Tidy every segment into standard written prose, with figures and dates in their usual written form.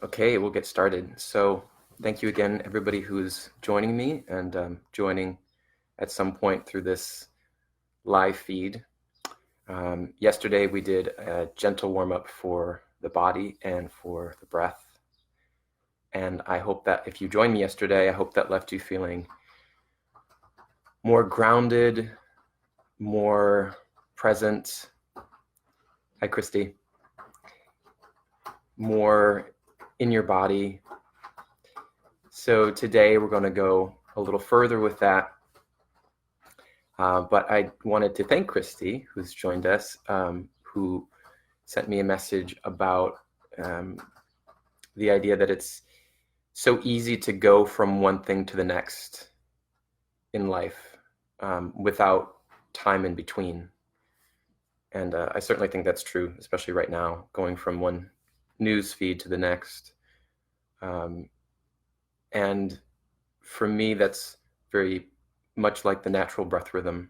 Okay, we'll get started. So thank you again, everybody who's joining me and joining at some point through this live feed. Yesterday we did a gentle warm-up for the body and for the breath. And I hope that if you joined me yesterday, I hope that left you feeling more grounded, more present. Hi, Christy. More in your body. So today we're going to go a little further with that. But I wanted to thank Christy, who's joined us, who sent me a message about the idea that it's so easy to go from one thing to the next in life without time in between. And I certainly think that's true, especially right now, going from one news feed to the next. And for me, that's very much like the natural breath rhythm,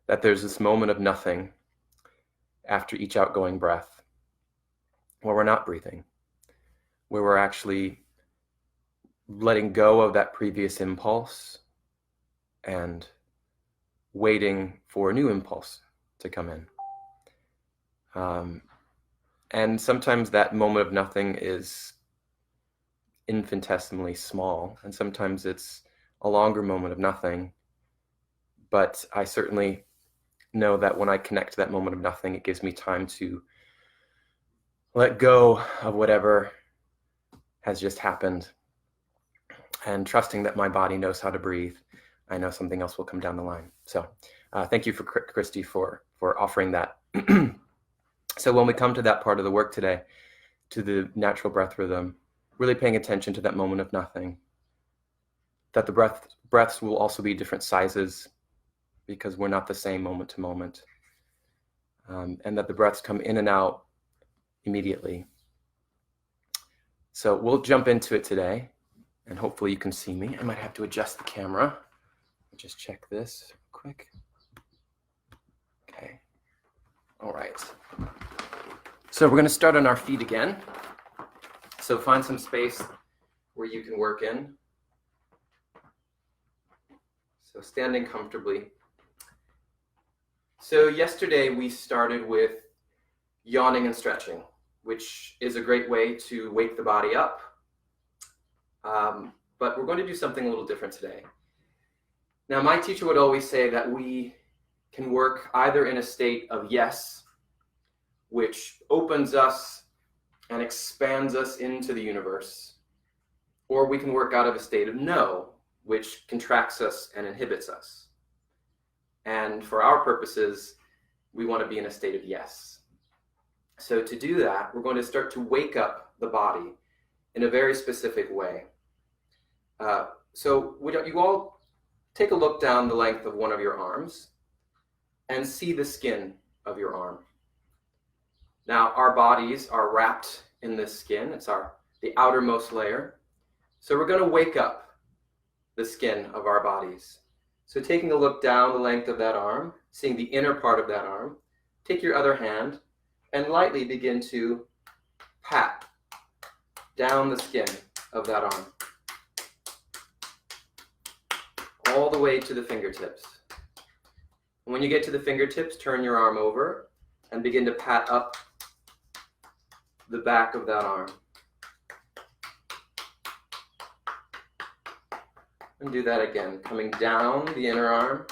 that there's this moment of nothing after each outgoing breath where we're not breathing, where we're actually letting go of that previous impulse and waiting for a new impulse to come in. And sometimes that moment of nothing is infinitesimally small, and sometimes it's a longer moment of nothing. But I certainly know that when I connect to that moment of nothing, it gives me time to let go of whatever has just happened, and trusting that my body knows how to breathe. I know something else will come down the line. So thank you for Christy for offering that. So when we come to that part of the work today, to the natural breath rhythm, really paying attention to that moment of nothing, that the breaths will also be different sizes because we're not the same moment to moment, and that the breaths come in and out immediately. So we'll jump into it today, and hopefully you can see me. I might have to adjust the camera. Just check this quick. Okay. All right. So we're going to start on our feet again. So find some space where you can work in. So standing comfortably. So yesterday we started with yawning and stretching, which is a great way to wake the body up. But we're going to do something a little different today. Now, my teacher would always say that we can work either in a state of yes, which opens us and expands us into the universe, or we can work out of a state of no, which contracts us and inhibits us. And for our purposes, we want to be in a state of yes. So to do that, we're going to start to wake up the body in a very specific way. So you all take a look down the length of one of your arms and see the skin of your arm. Now, our bodies are wrapped in this skin. It's the outermost layer. So we're going to wake up the skin of our bodies. So taking a look down the length of that arm, seeing the inner part of that arm, take your other hand and lightly begin to pat down the skin of that arm, all the way to the fingertips. And when you get to the fingertips, turn your arm over and begin to pat up the back of that arm. And do that again, coming down the inner arm,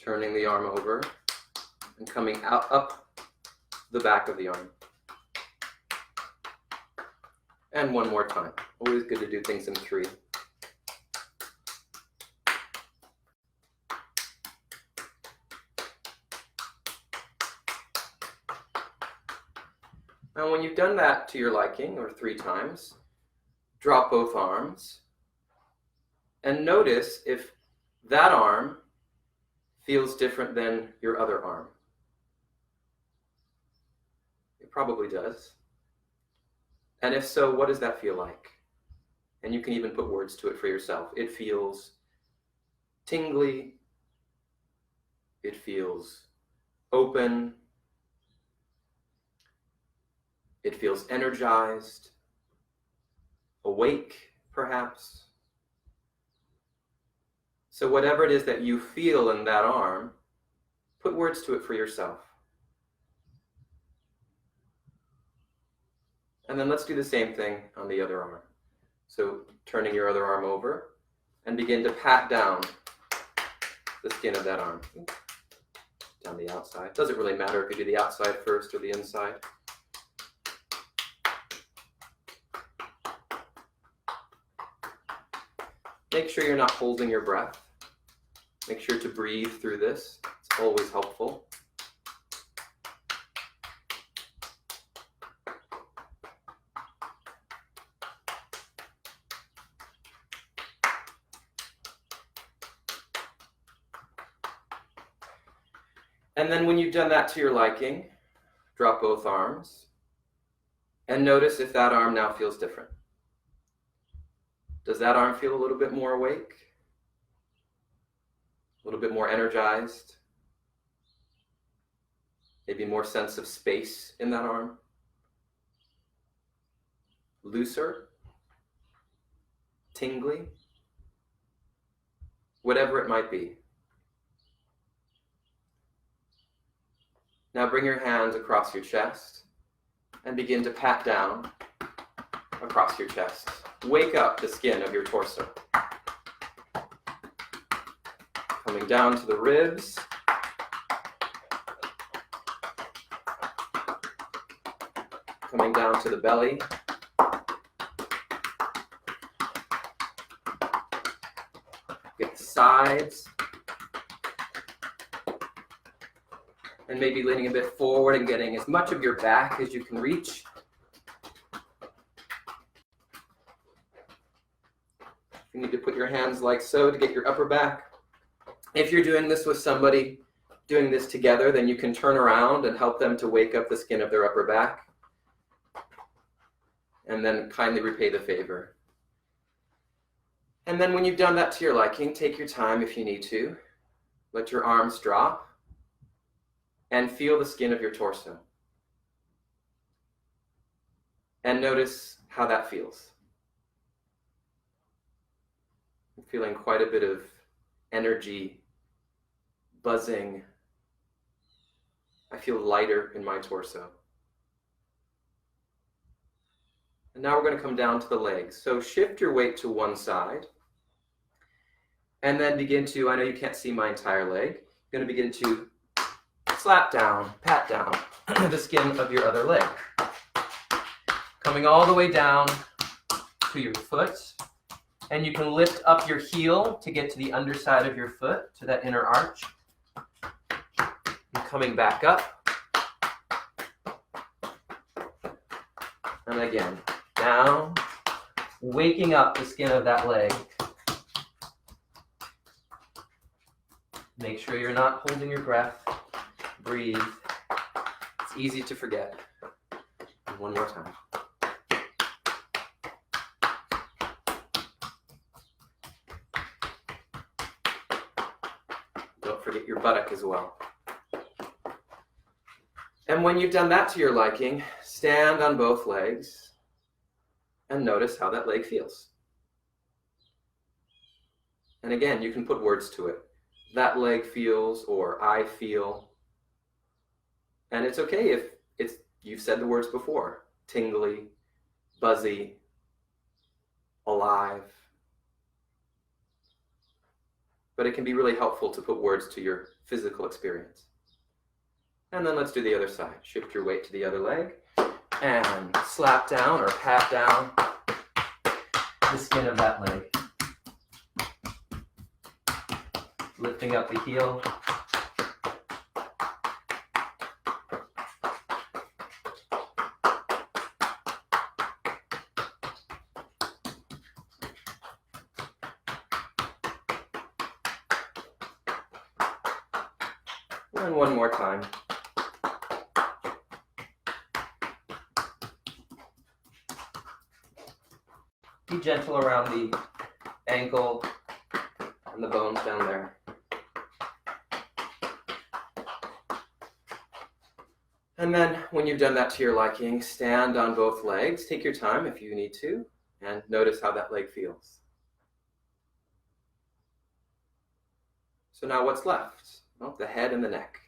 turning the arm over, and coming out up the back of the arm. And one more time. Always good to do things in 3. Now, when you've done that to your liking, or 3 times, drop both arms and notice if that arm feels different than your other arm. It probably does. And if so, what does that feel like? And you can even put words to it for yourself. It feels tingly. It feels open. It feels energized, awake, perhaps. So whatever it is that you feel in that arm, put words to it for yourself. And then let's do the same thing on the other arm. So turning your other arm over and begin to pat down the skin of that arm. Down the outside. Doesn't really matter if you do the outside first or the inside. Make sure you're not holding your breath. Make sure to breathe through this. It's always helpful. And then when you've done that to your liking, drop both arms and notice if that arm now feels different. Does that arm feel a little bit more awake? A little bit more energized? Maybe more sense of space in that arm? Looser? Tingly? Whatever it might be. Now bring your hands across your chest and begin to pat down across your chest. Wake up the skin of your torso. Coming down to the ribs. Coming down to the belly. Get the sides. And maybe leaning a bit forward and getting as much of your back as you can reach. You need to put your hands like so to get your upper back. If you're doing this with somebody, doing this together, then you can turn around and help them to wake up the skin of their upper back. And then kindly repay the favor. And then when you've done that to your liking, take your time if you need to. Let your arms drop and feel the skin of your torso. And notice how that feels. I'm feeling quite a bit of energy, buzzing. I feel lighter in my torso. And now we're going to come down to the legs. So shift your weight to one side. And then begin to, I know you can't see my entire leg, you're going to begin to slap down, pat down the skin of your other leg. Coming all the way down to your foot. And you can lift up your heel to get to the underside of your foot, to that inner arch. And coming back up. And again, down, waking up the skin of that leg. Make sure you're not holding your breath. Breathe. It's easy to forget. And one more time. Don't forget your buttock as well. And when you've done that to your liking, stand on both legs and notice how that leg feels. And again, you can put words to it. That leg feels, or I feel. And it's okay if you've said the words before. Tingly, buzzy, alive. But it can be really helpful to put words to your physical experience. And then let's do the other side. Shift your weight to the other leg and slap down or pat down the skin of that leg. Lifting up the heel. And one more time. Be gentle around the ankle and the bones down there. And then when you've done that to your liking, stand on both legs. Take your time if you need to, and notice how that leg feels. So now what's left? Well, the head and the neck.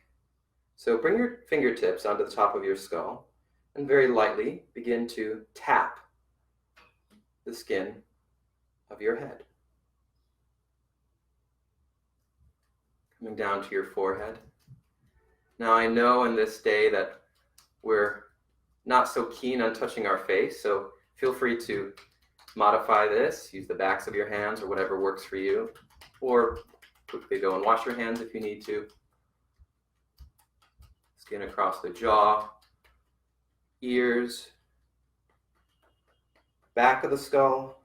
So bring your fingertips onto the top of your skull and very lightly begin to tap the skin of your head. Coming down to your forehead. Now I know in this day that we're not so keen on touching our face, so feel free to modify this, use the backs of your hands or whatever works for you, or quickly go and wash your hands if you need to. Skin across the jaw, ears, back of the skull,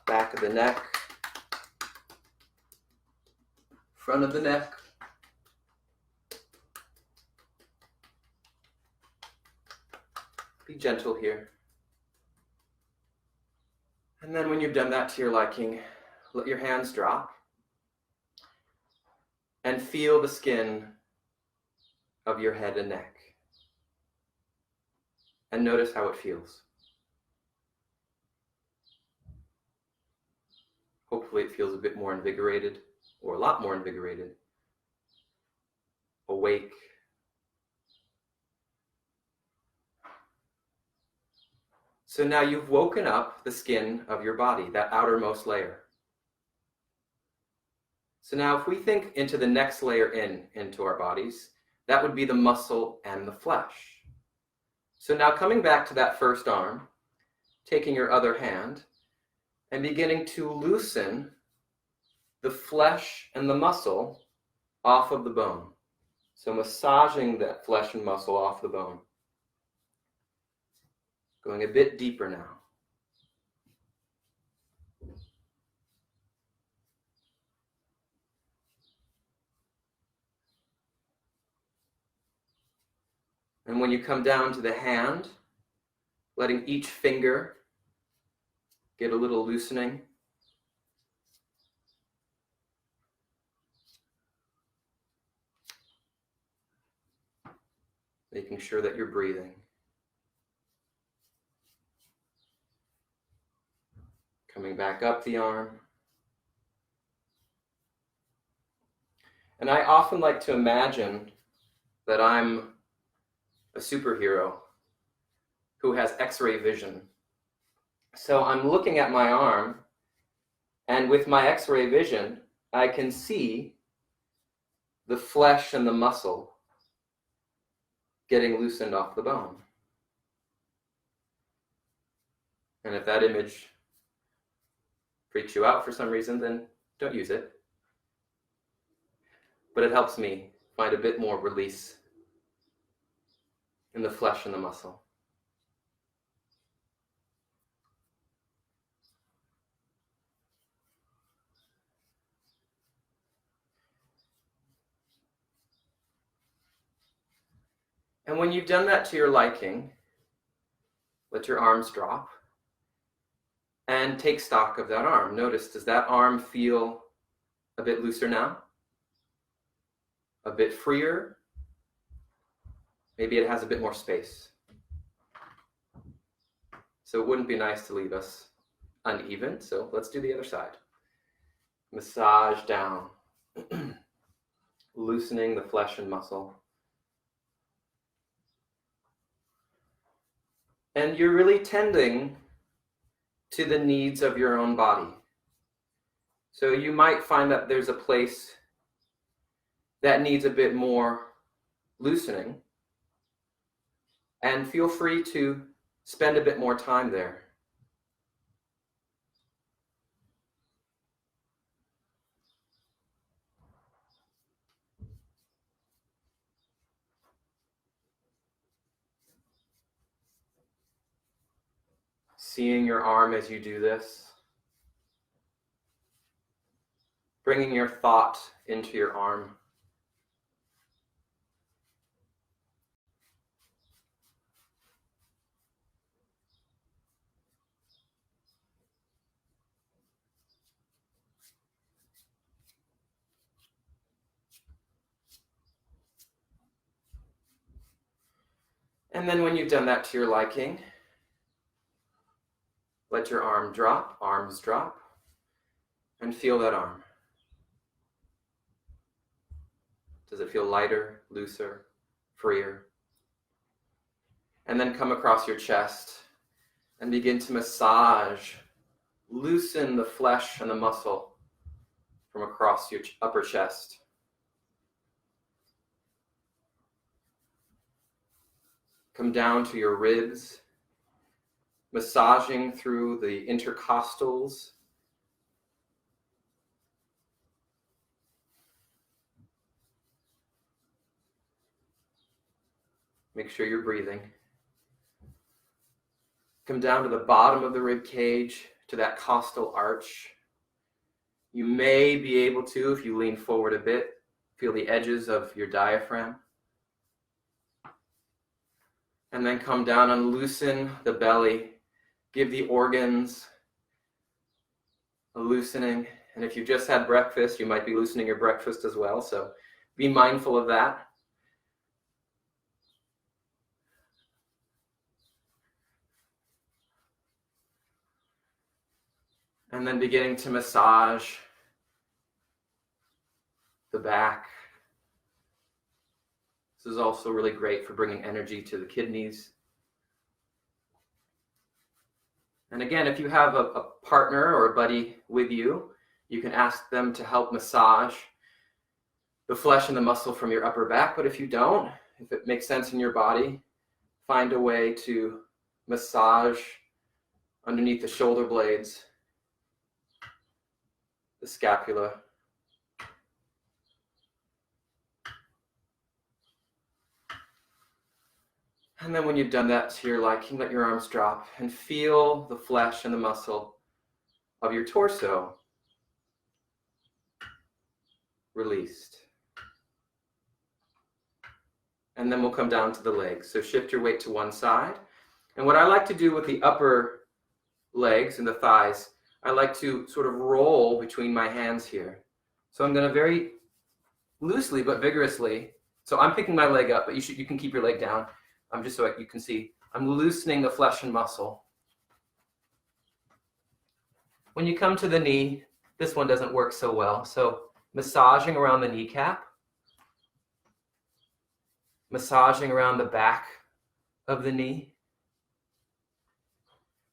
back of the neck, front of the neck, be gentle here. And then when you've done that to your liking, let your hands drop and feel the skin of your head and neck. And notice how it feels. Hopefully it feels a bit more invigorated, or a lot more invigorated, awake. So now you've woken up the skin of your body, that outermost layer. So now if we think into the next layer into our bodies, that would be the muscle and the flesh. So now coming back to that first arm, taking your other hand, and beginning to loosen the flesh and the muscle off of the bone. So massaging that flesh and muscle off the bone. Going a bit deeper now. And when you come down to the hand, letting each finger get a little loosening. Making sure that you're breathing. Coming back up the arm. And I often like to imagine that I'm a superhero who has X-ray vision. So I'm looking at my arm, and with my X-ray vision, I can see the flesh and the muscle getting loosened off the bone. And if that image freaks you out for some reason, then don't use it. But it helps me find a bit more release in the flesh and the muscle. And when you've done that to your liking, let your arms drop and take stock of that arm. Notice, does that arm feel a bit looser now? A bit freer? Maybe it has a bit more space. So it wouldn't be nice to leave us uneven, so let's do the other side. Massage down, loosening the flesh and muscle. And you're really tending to the needs of your own body. So you might find that there's a place that needs a bit more loosening, and feel free to spend a bit more time there. Seeing your arm as you do this. Bringing your thought into your arm. And then when you've done that to your liking, let your arms drop, and feel that arm. Does it feel lighter, looser, freer? And then come across your chest and begin to massage, loosen the flesh and the muscle from across your upper chest. Come down to your ribs, massaging through the intercostals. Make sure you're breathing. Come down to the bottom of the rib cage, to that costal arch. You may be able to, if you lean forward a bit, feel the edges of your diaphragm. And then come down and loosen the belly. Give the organs a loosening. And if you've just had breakfast, you might be loosening your breakfast as well. So be mindful of that. And then beginning to massage the back. This is also really great for bringing energy to the kidneys. And again, if you have a partner or a buddy with you, you can ask them to help massage the flesh and the muscle from your upper back. But if you don't, if it makes sense in your body, find a way to massage underneath the shoulder blades, the scapula. And then when you've done that to your liking, let your arms drop and feel the flesh and the muscle of your torso released. And then we'll come down to the legs. So shift your weight to one side. And what I like to do with the upper legs and the thighs, I like to sort of roll between my hands here. So I'm going to very loosely but vigorously. So I'm picking my leg up, but you can keep your leg down. Just so you can see, I'm loosening the flesh and muscle. When you come to the knee, this one doesn't work so well. So massaging around the kneecap, massaging around the back of the knee.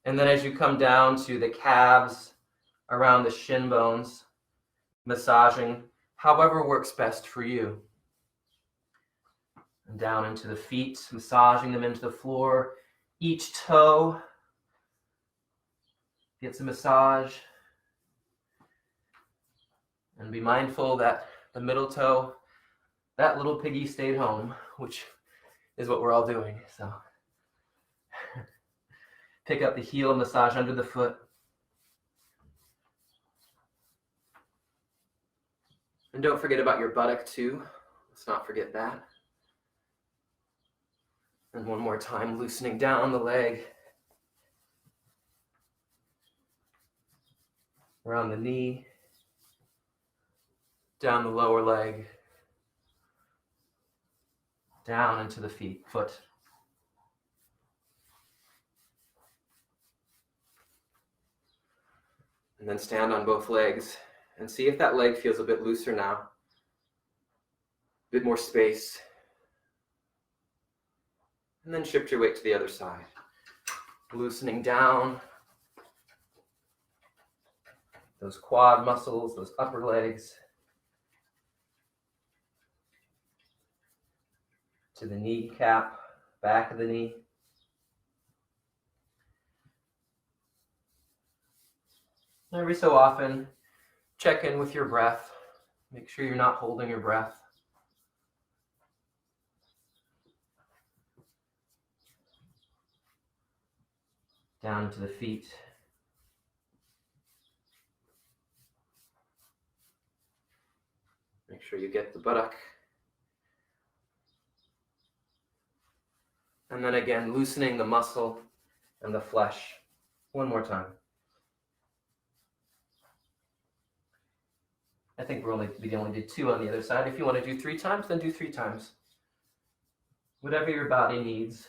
And then as you come down to the calves, around the shin bones, massaging however works best for you. And down into the feet, massaging them into the floor. Each toe gets a massage. And be mindful that the middle toe, that little piggy stayed home, which is what we're all doing. So pick up the heel, massage under the foot. And don't forget about your buttock too. Let's not forget that. And one more time, loosening down the leg, around the knee, down the lower leg, down into the foot. And then stand on both legs and see if that leg feels a bit looser now, a bit more space. And then shift your weight to the other side. Loosening down those quad muscles, those upper legs, to the kneecap, back of the knee. Every so often, check in with your breath. Make sure you're not holding your breath. Down to the feet. Make sure you get the buttock. And then again, loosening the muscle and the flesh. One more time. I think we only did 2 on the other side. If you want to do 3 times, then do 3 times. Whatever your body needs.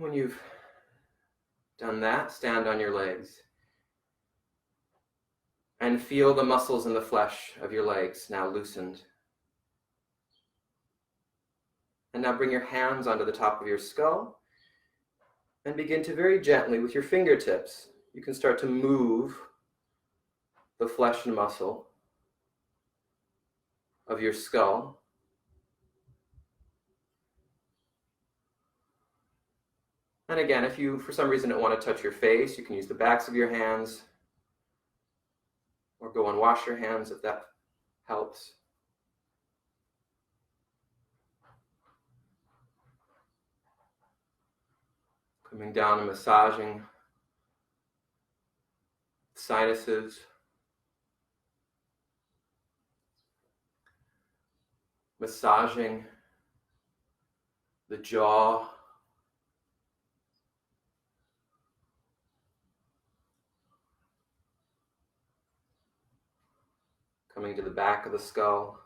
When you've done that, stand on your legs and feel the muscles in the flesh of your legs now loosened. And now bring your hands onto the top of your skull and begin to very gently with your fingertips, you can start to move the flesh and muscle of your skull. And again, if you, for some reason, don't want to touch your face, you can use the backs of your hands or go and wash your hands if that helps. Coming down and massaging sinuses, massaging the jaw, coming to the back of the skull,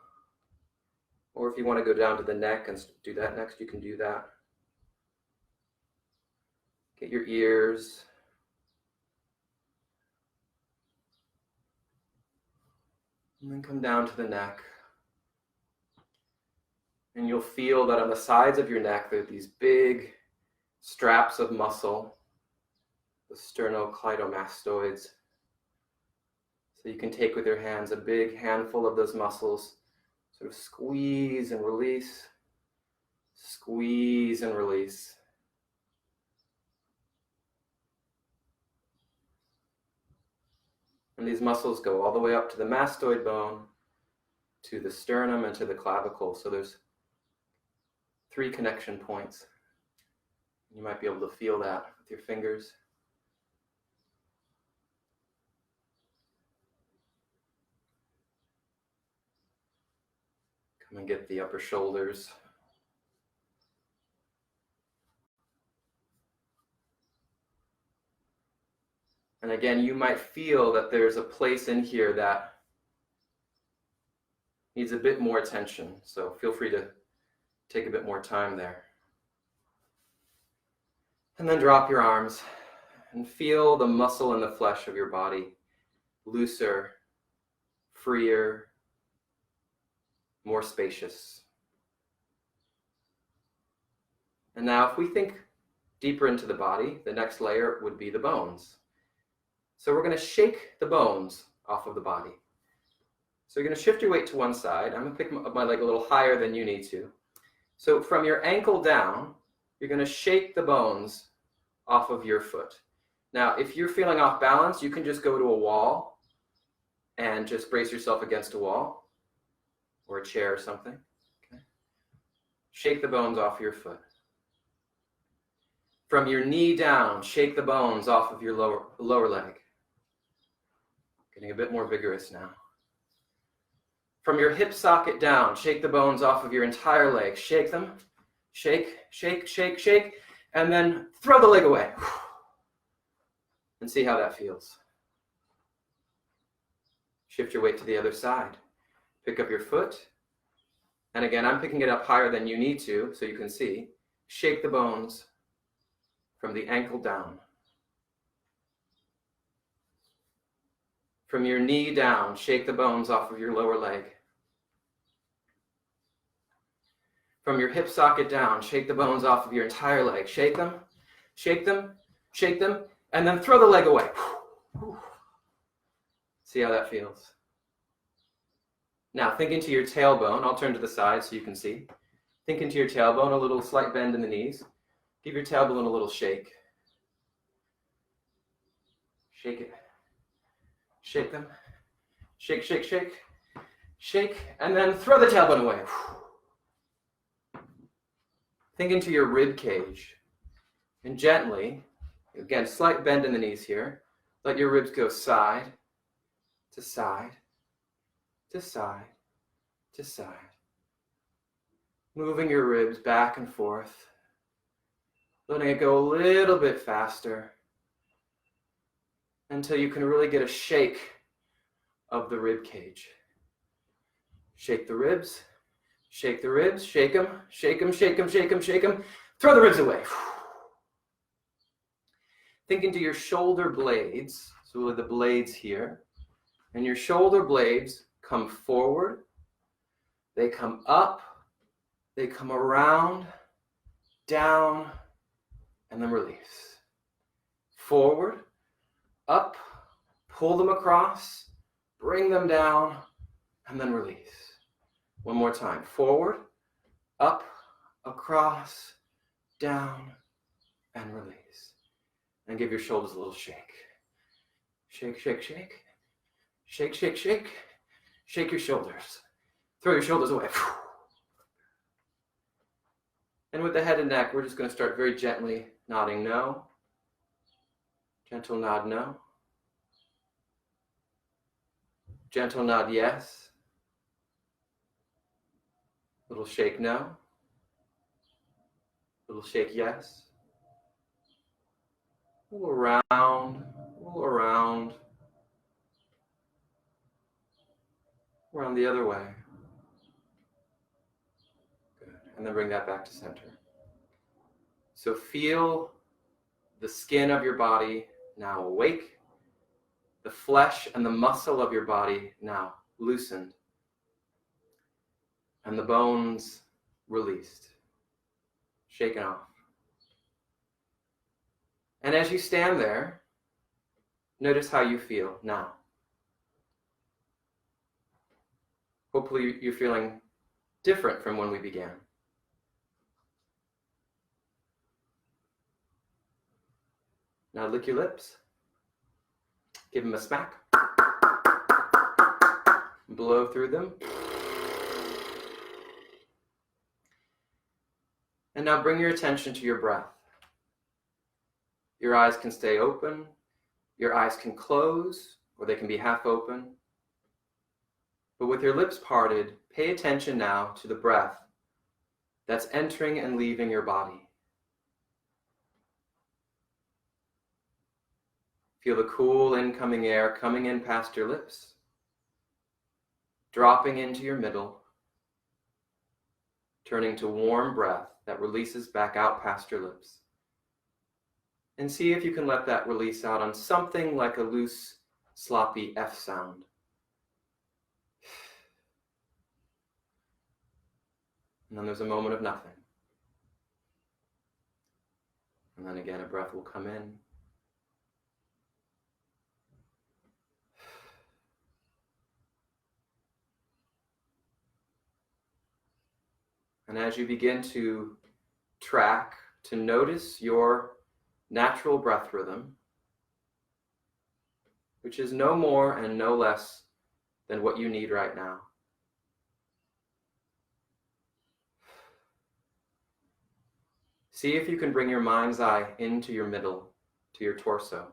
or if you want to go down to the neck and do that next, you can do that. Get your ears, and then come down to the neck. And you'll feel that on the sides of your neck, there are these big straps of muscle, the sternocleidomastoids. So you can take with your hands a big handful of those muscles, sort of squeeze and release, squeeze and release. And these muscles go all the way up to the mastoid bone, to the sternum, and to the clavicle. So there's 3 connection points. You might be able to feel that with your fingers. Come and get the upper shoulders. And again, you might feel that there's a place in here that needs a bit more attention. So feel free to take a bit more time there. And then drop your arms and feel the muscle and the flesh of your body looser, freer, more spacious. And now if we think deeper into the body, the next layer would be the bones. So we're going to shake the bones off of the body. So you're going to shift your weight to one side. I'm going to pick up my leg a little higher than you need to. So from your ankle down, you're going to shake the bones off of your foot. Now, if you're feeling off balance, you can just go to a wall and just brace yourself against a wall or a chair or something. Okay. Shake the bones off your foot. From your knee down, shake the bones off of your lower leg. Getting a bit more vigorous now. From your hip socket down, shake the bones off of your entire leg. Shake them. Shake, shake, shake, shake. And then throw the leg away. And see how that feels. Shift your weight to the other side. Pick up your foot. And again, I'm picking it up higher than you need to, so you can see. Shake the bones from the ankle down. From your knee down, shake the bones off of your lower leg. From your hip socket down, shake the bones off of your entire leg. Shake them, shake them, shake them, and then throw the leg away. See how that feels? Now, think into your tailbone. I'll turn to the side so you can see. Think into your tailbone, a little slight bend in the knees. Give your tailbone a little shake. Shake it. Shake them. Shake, shake, shake. Shake, and then throw the tailbone away. Think into your rib cage. And gently, again, slight bend in the knees here. Let your ribs go side to side to side to side. Moving your ribs back and forth. Letting it go a little bit faster until you can really get a shake of the rib cage. Shake the ribs, shake the ribs, shake them, shake them, shake them, shake them, shake them. Throw the ribs away. think into your shoulder blades, so the blades here, and your shoulder blades come forward, they come up, they come around, down, and then release. Forward, up, pull them across, bring them down, and then release. One more time. Forward, up, across, down, and release. And give your shoulders a little shake. Shake, shake, shake. Shake, shake, shake. Shake your shoulders. Throw your shoulders away. And with the head and neck, we're just going to start very gently nodding no. Gentle nod no. Gentle nod yes. Little shake no. Little shake yes. Roll around, roll around. Around the other way. Good. And then bring that back to center. So feel the skin of your body now awake. The flesh and the muscle of your body now loosened. And the bones released. Shaken off. And as you stand there, notice how you feel now. Hopefully you're feeling different from when we began. Now lick your lips. Give them a smack. Blow through them. And now bring your attention to your breath. Your eyes can stay open. Your eyes can close, or they can be half open. But with your lips parted, pay attention now to the breath that's entering and leaving your body. Feel the cool incoming air coming in past your lips, dropping into your middle, turning to warm breath that releases back out past your lips. And see if you can let that release out on something like a loose, sloppy F sound. And then there's a moment of nothing. And then again, a breath will come in. And as you begin to track, to notice your natural breath rhythm, which is no more and no less than what you need right now. See if you can bring your mind's eye into your middle, to your torso.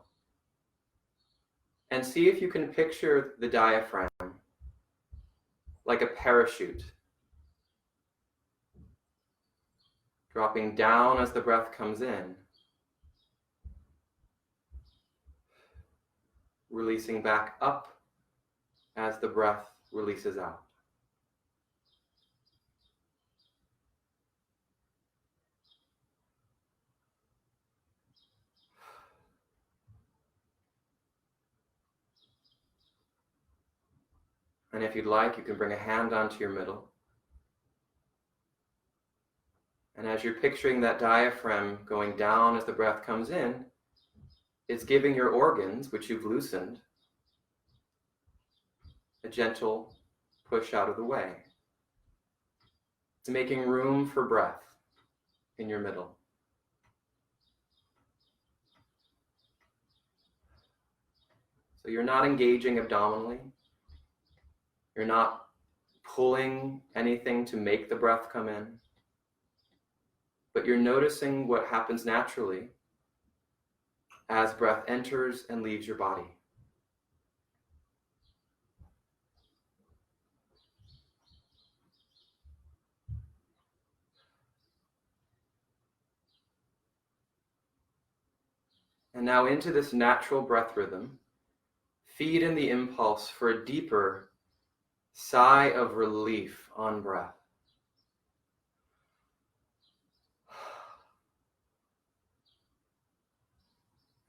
And see if you can picture the diaphragm like a parachute, dropping down as the breath comes in, releasing back up as the breath releases out. And if you'd like, you can bring a hand onto your middle. And as you're picturing that diaphragm going down as the breath comes in, it's giving your organs, which you've loosened, a gentle push out of the way. It's making room for breath in your middle. So you're not engaging abdominally. You're not pulling anything to make the breath come in. But you're noticing what happens naturally as breath enters and leaves your body. And now into this natural breath rhythm, feed in the impulse for a deeper sigh of relief on breath.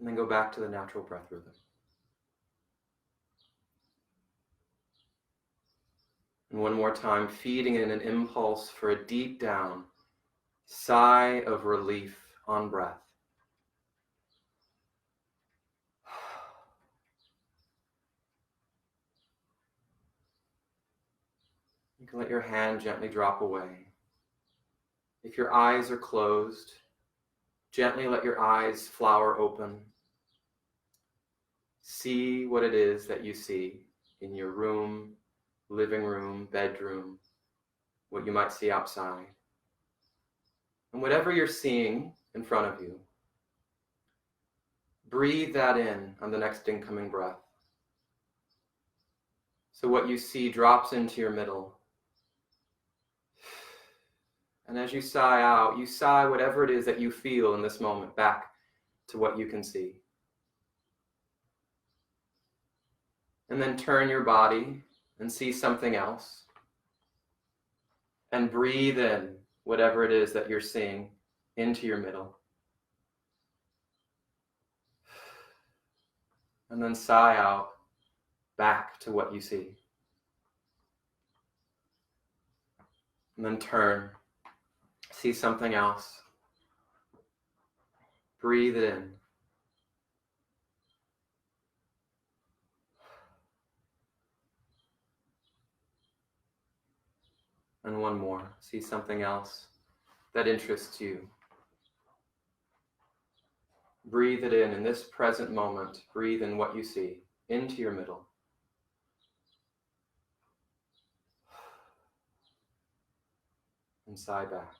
And then go back to the natural breath rhythm. And one more time, feeding in an impulse for a deep down sigh of relief on breath. You can let your hand gently drop away. If your eyes are closed, gently let your eyes flower open. See what it is that you see in your room, living room, bedroom, what you might see outside. And whatever you're seeing in front of you, breathe that in on the next incoming breath. So what you see drops into your middle. And as you sigh out, you sigh whatever it is that you feel in this moment back to what you can see. And then turn your body and see something else. And breathe in whatever it is that you're seeing into your middle. And then sigh out back to what you see. And then turn. See something else. Breathe it in. And one more. See something else that interests you. Breathe it in this present moment. Breathe in what you see into your middle. And sigh back.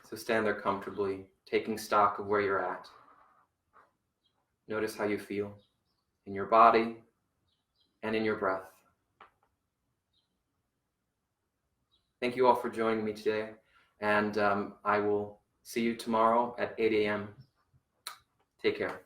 So stand there comfortably, taking stock of where you're at. Notice how you feel in your body and in your breath. Thank you all for joining me today, and I will see you tomorrow at 8 a.m. Take care.